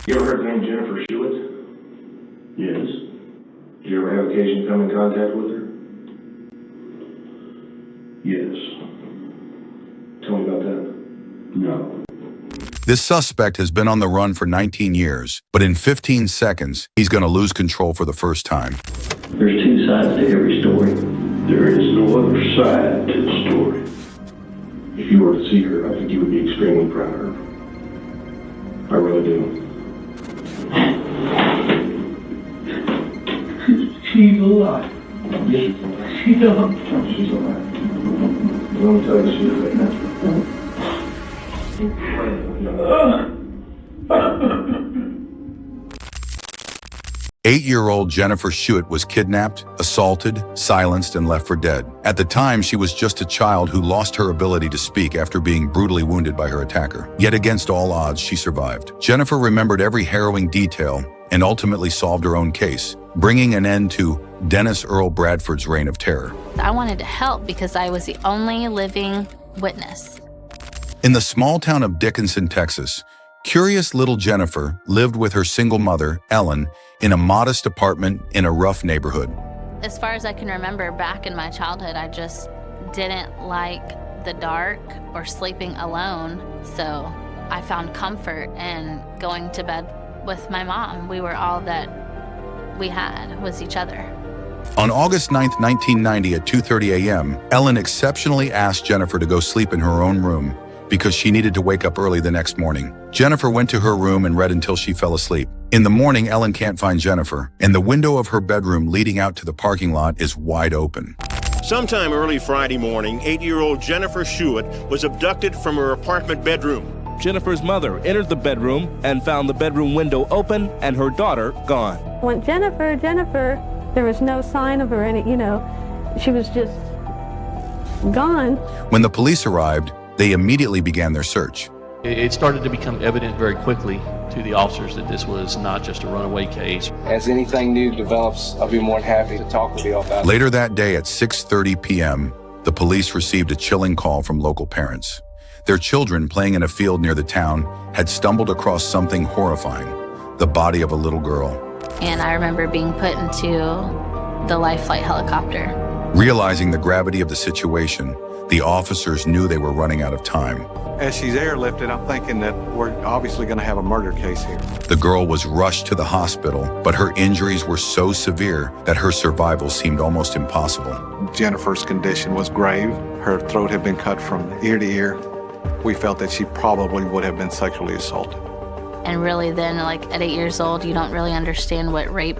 You ever heard the name Jennifer Schuett? Yes. Did you ever have occasion to come in contact with her? Yes. Tell me about that. No. This suspect has been on the run for 19 years, but in 15 seconds, he's going to lose control for the first time. There's two sides to every story. There is no other side to the story. If you were to see her, I think you would be extremely proud of her. I really do. She's alive. She's alive. She's alive. Let me tell you, she's right now. 8-year-old Jennifer Schuett was kidnapped, assaulted, silenced, and left for dead. At the time, she was just a child who lost her ability to speak after being brutally wounded by her attacker. Yet against all odds, she survived. Jennifer remembered every harrowing detail and ultimately solved her own case, bringing an end to Dennis Earl Bradford's reign of terror. I wanted to help because I was the only living witness. In the small town of Dickinson, Texas, curious little Jennifer lived with her single mother, Ellen, in a modest apartment in a rough neighborhood. As far as I can remember back in my childhood, I just didn't like the dark or sleeping alone. So I found comfort in going to bed with my mom. We were all that we had was each other. On August 9, 1990 at 2:30 a.m., Ellen exceptionally asked Jennifer to go sleep in her own room because she needed to wake up early the next morning. Jennifer went to her room and read until she fell asleep. In the morning, Ellen can't find Jennifer, and the window of her bedroom leading out to the parking lot is wide open. Sometime early Friday morning, 8-year-old Jennifer Schuett was abducted from her apartment bedroom. Jennifer's mother entered the bedroom and found the bedroom window open and her daughter gone. When Jennifer, there was no sign of her, she was just gone. When the police arrived, they immediately began their search. It started to become evident very quickly to the officers that this was not just a runaway case. As anything new develops, I'll be more than happy to talk with you about it. Later that day at 6:30 p.m., the police received a chilling call from local parents. Their children, playing in a field near the town, had stumbled across something horrifying, the body of a little girl. And I remember being put into the life flight helicopter. Realizing the gravity of the situation, the officers knew they were running out of time. As she's airlifted, I'm thinking that we're obviously going to have a murder case here. The girl was rushed to the hospital, but her injuries were so severe that her survival seemed almost impossible. Jennifer's condition was grave. Her throat had been cut from ear to ear. We felt that she probably would have been sexually assaulted. And really then, at 8 years old, you don't really understand what rape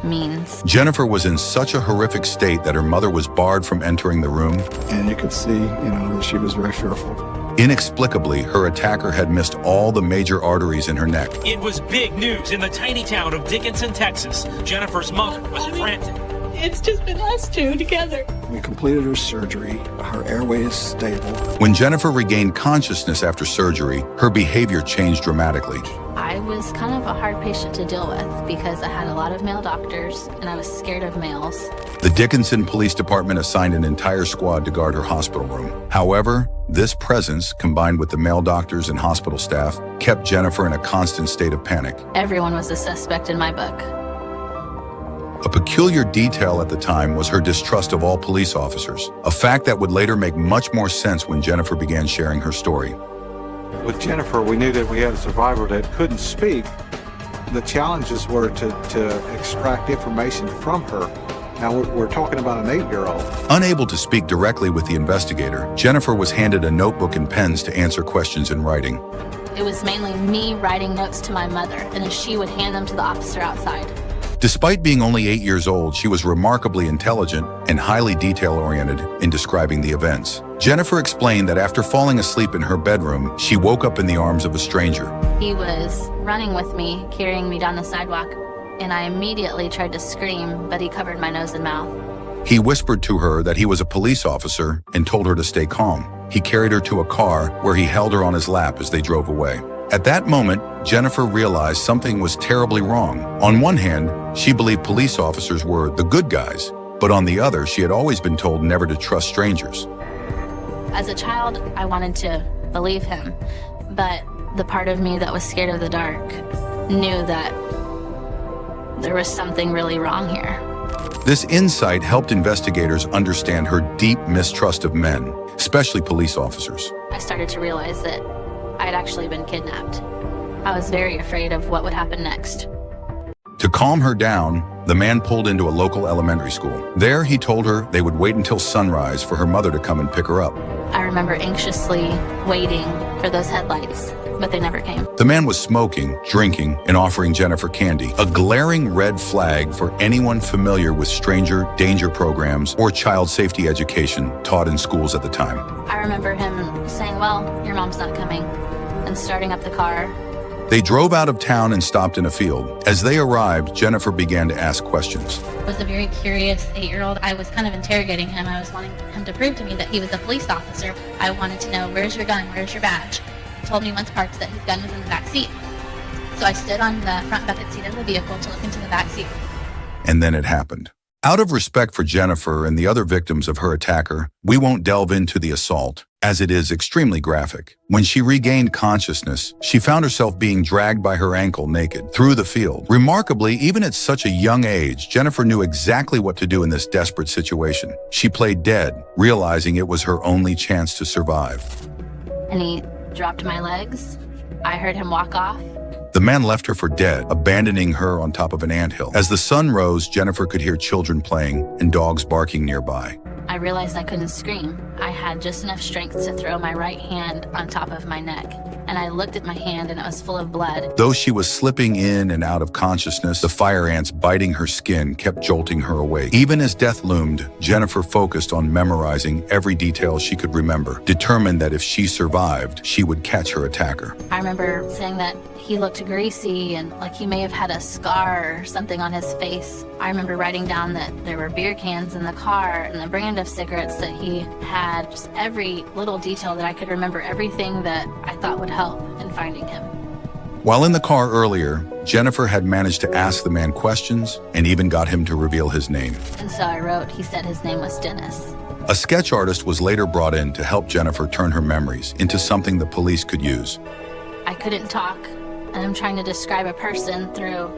means. Jennifer was in such a horrific state that her mother was barred from entering the room. And you could see, that she was very fearful. Inexplicably, her attacker had missed all the major arteries in her neck. It was big news in the tiny town of Dickinson, Texas. Jennifer's mother was frantic. It's just been us two together. We completed her surgery. Her airway is stable. When Jennifer regained consciousness after surgery, her behavior changed dramatically. I was kind of a hard patient to deal with because I had a lot of male doctors and I was scared of males. The Dickinson Police Department assigned an entire squad to guard her hospital room. However, this presence, combined with the male doctors and hospital staff, kept Jennifer in a constant state of panic. Everyone was a suspect in my book. A peculiar detail at the time was her distrust of all police officers, a fact that would later make much more sense when Jennifer began sharing her story. With Jennifer, we knew that we had a survivor that couldn't speak. The challenges were to extract information from her. Now, we're talking about an 8-year-old. Unable to speak directly with the investigator, Jennifer was handed a notebook and pens to answer questions in writing. It was mainly me writing notes to my mother, and then she would hand them to the officer outside. Despite being only 8 years old, she was remarkably intelligent and highly detail-oriented in describing the events. Jennifer explained that after falling asleep in her bedroom, she woke up in the arms of a stranger. He was running with me, carrying me down the sidewalk, and I immediately tried to scream, but he covered my nose and mouth. He whispered to her that he was a police officer and told her to stay calm. He carried her to a car where he held her on his lap as they drove away. At that moment, Jennifer realized something was terribly wrong. On one hand, she believed police officers were the good guys, but on the other, she had always been told never to trust strangers. As a child, I wanted to believe him, but the part of me that was scared of the dark knew that there was something really wrong here. This insight helped investigators understand her deep mistrust of men, especially police officers. I started to realize that I had actually been kidnapped. I was very afraid of what would happen next. To calm her down, the man pulled into a local elementary school. There, he told her they would wait until sunrise for her mother to come and pick her up. I remember anxiously waiting for those headlights, but they never came. The man was smoking, drinking, and offering Jennifer candy, a glaring red flag for anyone familiar with stranger danger programs or child safety education taught in schools at the time. I remember him saying, "Well, your mom's not coming," and starting up the car. They drove out of town and stopped in a field. As they arrived, Jennifer began to ask questions. I was a very curious 8-year-old. I was kind of interrogating him. I was wanting him to prove to me that he was a police officer. I wanted to know, where's your gun? Where's your badge? He told me once parked that his gun was in the back seat. So I stood on the front bucket seat of the vehicle to look into the back seat. And then it happened. Out of respect for Jennifer and the other victims of her attacker, we won't delve into the assault, as it is extremely graphic. When she regained consciousness, she found herself being dragged by her ankle naked through the field. Remarkably, even at such a young age, Jennifer knew exactly what to do in this desperate situation. She played dead, realizing it was her only chance to survive. And he dropped my legs. I heard him walk off. The man left her for dead, abandoning her on top of an anthill. As the sun rose, Jennifer could hear children playing and dogs barking nearby. I realized I couldn't scream. I had just enough strength to throw my right hand on top of my neck. And I looked at my hand and it was full of blood. Though she was slipping in and out of consciousness, the fire ants biting her skin kept jolting her awake. Even as death loomed, Jennifer focused on memorizing every detail she could remember, determined that if she survived, she would catch her attacker. I remember saying that he looked greasy and like he may have had a scar or something on his face. I remember writing down that there were beer cans in the car and the brand of cigarettes that he had, just every little detail that I could remember, everything that I thought would help in finding him. While in the car earlier, Jennifer had managed to ask the man questions and even got him to reveal his name. And so I wrote, he said his name was Dennis. A sketch artist was later brought in to help Jennifer turn her memories into something the police could use. I couldn't talk, and I'm trying to describe a person through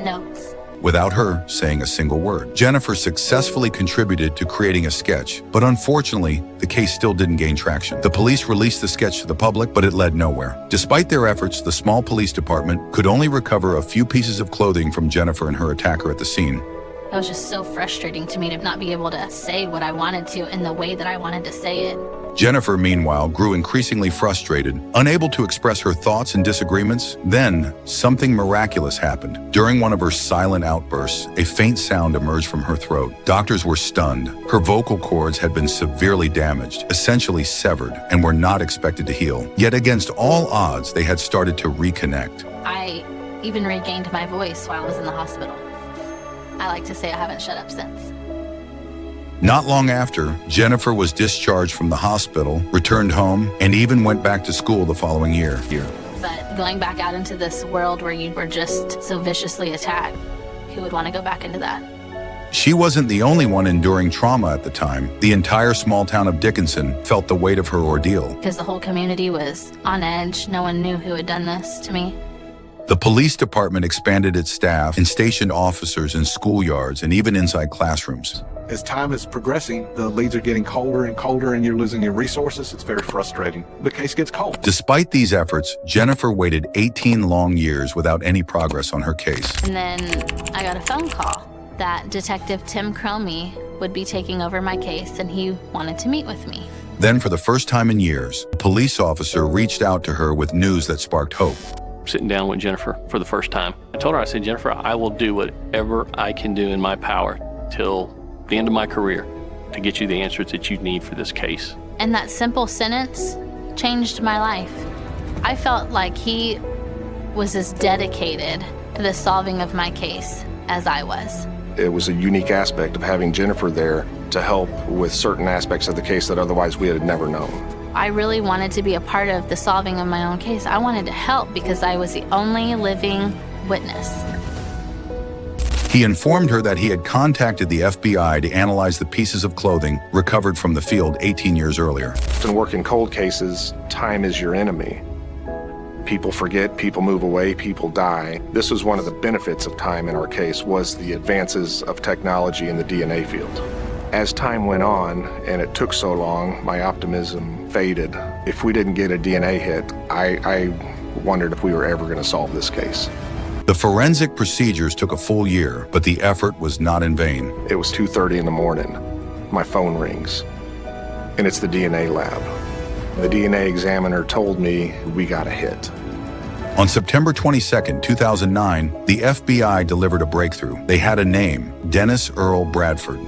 notes. Without her saying a single word, Jennifer successfully contributed to creating a sketch, but unfortunately, the case still didn't gain traction. The police released the sketch to the public, but it led nowhere. Despite their efforts, the small police department could only recover a few pieces of clothing from Jennifer and her attacker at the scene. It was just so frustrating to me to not be able to say what I wanted to in the way that I wanted to say it. Jennifer, meanwhile, grew increasingly frustrated, unable to express her thoughts and disagreements. Then, something miraculous happened. During one of her silent outbursts, a faint sound emerged from her throat. Doctors were stunned. Her vocal cords had been severely damaged, essentially severed, and were not expected to heal. Yet against all odds, they had started to reconnect. I even regained my voice while I was in the hospital. I like to say I haven't shut up since. Not long after, Jennifer was discharged from the hospital, returned home, and even went back to school the following year. But going back out into this world where you were just so viciously attacked, who would want to go back into that? She wasn't the only one enduring trauma at the time. The entire small town of Dickinson felt the weight of her ordeal. Because the whole community was on edge. No one knew who had done this to me. The police department expanded its staff and stationed officers in schoolyards and even inside classrooms. As time is progressing, the leads are getting colder and colder and you're losing your resources. It's very frustrating. The case gets cold. Despite these efforts, Jennifer waited 18 long years without any progress on her case. And then I got a phone call that Detective Tim Cromie would be taking over my case and he wanted to meet with me. Then, for the first time in years, a police officer reached out to her with news that sparked hope. Sitting down with Jennifer for the first time, I told her, I said, Jennifer, I will do whatever I can do in my power till the end of my career to get you the answers that you need for this case. And that simple sentence changed my life. I felt like he was as dedicated to the solving of my case as I was. It was a unique aspect of having Jennifer there to help with certain aspects of the case that otherwise we had never known. I really wanted to be a part of the solving of my own case. I wanted to help because I was the only living witness. He informed her that he had contacted the FBI to analyze the pieces of clothing recovered from the field 18 years earlier. In working cold cases, time is your enemy. People forget, people move away, people die. This was one of the benefits of time in our case, was the advances of technology in the DNA field. As time went on, and it took so long, my optimism faded. If we didn't get a DNA hit, I wondered if we were ever going to solve this case. The forensic procedures took a full year, but the effort was not in vain. It was 2:30 in the morning. My phone rings, and it's the DNA lab. The DNA examiner told me we got a hit. On September 22, 2009, the FBI delivered a breakthrough. They had a name, Dennis Earl Bradford.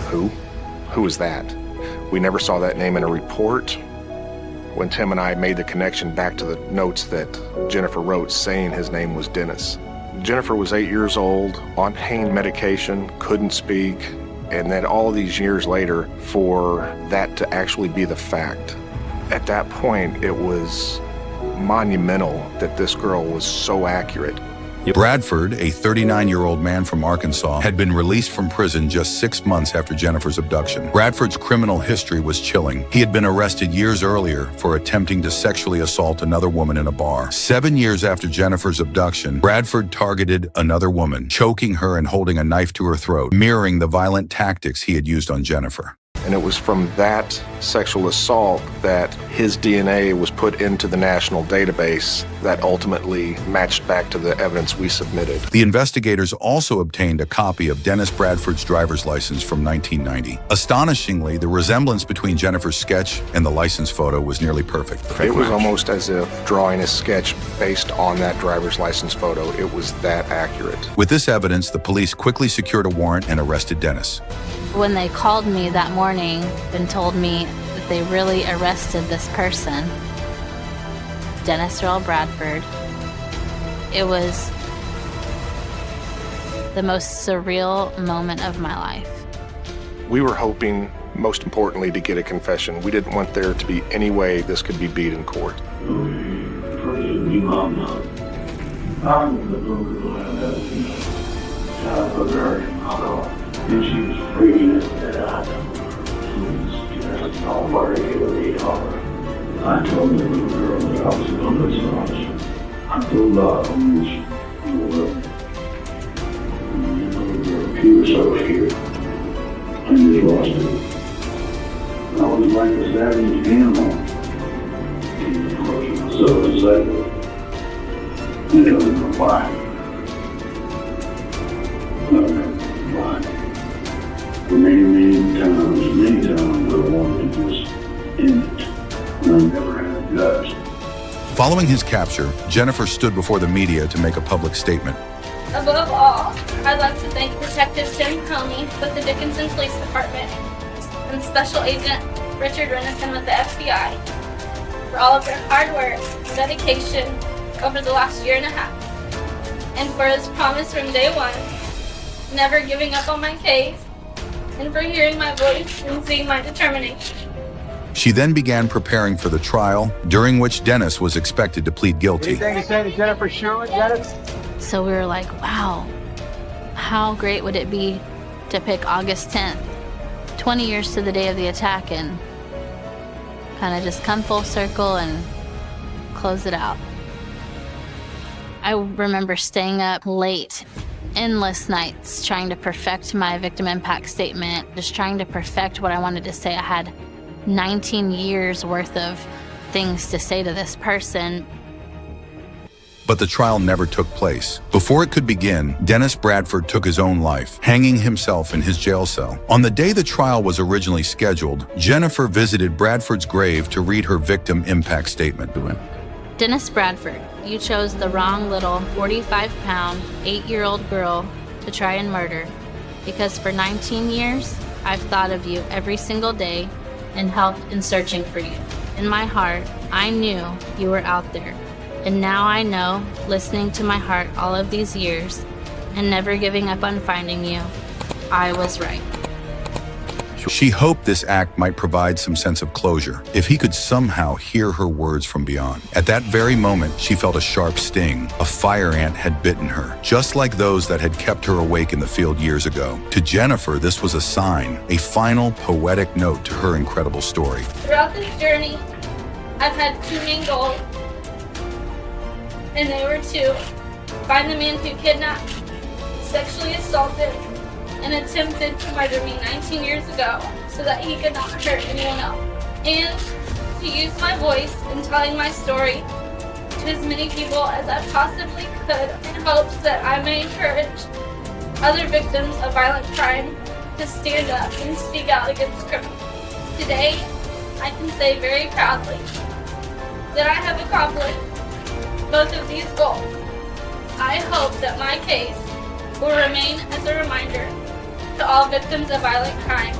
Who? Who was that? We never saw that name in a report. When Tim and I made the connection back to the notes that Jennifer wrote saying his name was Dennis. Jennifer was 8 years old, on pain medication, couldn't speak, and then all of these years later, for that to actually be the fact. At that point, it was monumental that this girl was so accurate. Bradford, a 39-year-old man from Arkansas, had been released from prison just 6 months after Jennifer's abduction. Bradford's criminal history was chilling. He had been arrested years earlier for attempting to sexually assault another woman in a bar. 7 years after Jennifer's abduction, Bradford targeted another woman, choking her and holding a knife to her throat, mirroring the violent tactics he had used on Jennifer. And it was from that sexual assault that his DNA was put into the national database that ultimately matched back to the evidence we submitted. The investigators also obtained a copy of Dennis Bradford's driver's license from 1990. Astonishingly, the resemblance between Jennifer's sketch and the license photo was nearly perfect. It was almost as if drawing a sketch based on that driver's license photo. It was that accurate. With this evidence, the police quickly secured a warrant and arrested Dennis. When they called me that morning and told me that they really arrested this person, Dennis Earl Bradford, it was the most surreal moment of my life. We were hoping, most importantly, to get a confession. We didn't want there to be any way this could be beat in court. And she was freaking out that I just all worried it would be hard. I told the little girl that I was a police officer. I told her I was, she was so scared. I just lost it. I was like a savage animal. So it's like, I don't know why. Many times I wanted to just end it. And I never had the guts. Following his capture, Jennifer stood before the media to make a public statement. Above all, I'd like to thank Detective Tim Coney with the Dickinson Police Department and Special Agent Richard Renison with the FBI for all of their hard work and dedication over the last year and a half, and for his promise from day one, never giving up on my case, and for hearing my voice and seeing my determination. She then began preparing for the trial, during which Dennis was expected to plead guilty. Anything to say to Jennifer Schuett, Dennis? So we were like, wow, how great would it be to pick August 10th, 20 years to the day of the attack, and kind of just come full circle and close it out. I remember staying up late, endless nights, trying to perfect my victim impact statement, just trying to perfect what I wanted to say. I had 19 years worth of things to say to this person. But the trial never took place. Before it could begin, Dennis Bradford took his own life, hanging himself in his jail cell. On the day the trial was originally scheduled, Jennifer visited Bradford's grave to read her victim impact statement. Dennis Bradford, you chose the wrong little 45-pound, 8-year-old girl to try and murder, because for 19 years, I've thought of you every single day and helped in searching for you. In my heart, I knew you were out there. And now I know, listening to my heart all of these years and never giving up on finding you, I was right. She hoped this act might provide some sense of closure, if he could somehow hear her words from beyond. At that very moment, she felt a sharp sting. A fire ant had bitten her, just like those that had kept her awake in the field years ago. To Jennifer, this was a sign, a final poetic note to her incredible story. Throughout this journey, I've had two main goals. and they were to find the man who kidnapped, sexually assaulted, and attempted to murder me 19 years ago so that he could not hurt anyone else. And to use my voice in telling my story to as many people as I possibly could in hopes that I may encourage other victims of violent crime to stand up and speak out against criminals. Today, I can say very proudly that I have accomplished both of these goals. I hope that my case will remain as a reminder to all victims of violent crime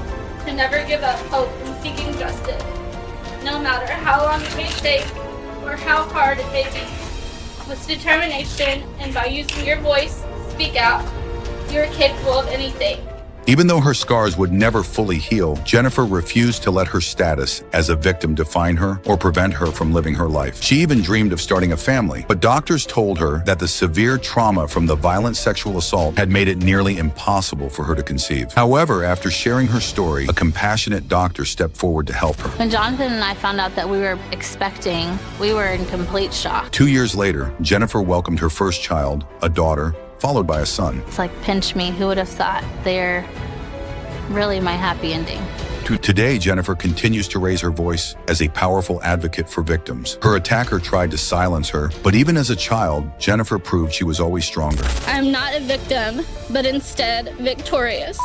to never give up hope in seeking justice, no matter how long it may take or how hard it may be. With determination and by using your voice, speak out. You are capable of anything. Even though her scars would never fully heal, Jennifer refused to let her status as a victim define her or prevent her from living her life. She even dreamed of starting a family, but doctors told her that the severe trauma from the violent sexual assault had made it nearly impossible for her to conceive. However, after sharing her story, a compassionate doctor stepped forward to help her. When Jonathan and I found out that we were expecting, we were in complete shock. 2 years later, Jennifer welcomed her first child, a daughter, followed by a son. It's like, pinch me, who would have thought? They're really my happy ending. Today, Jennifer continues to raise her voice as a powerful advocate for victims. Her attacker tried to silence her, but even as a child, Jennifer proved she was always stronger. I am not a victim, but instead victorious.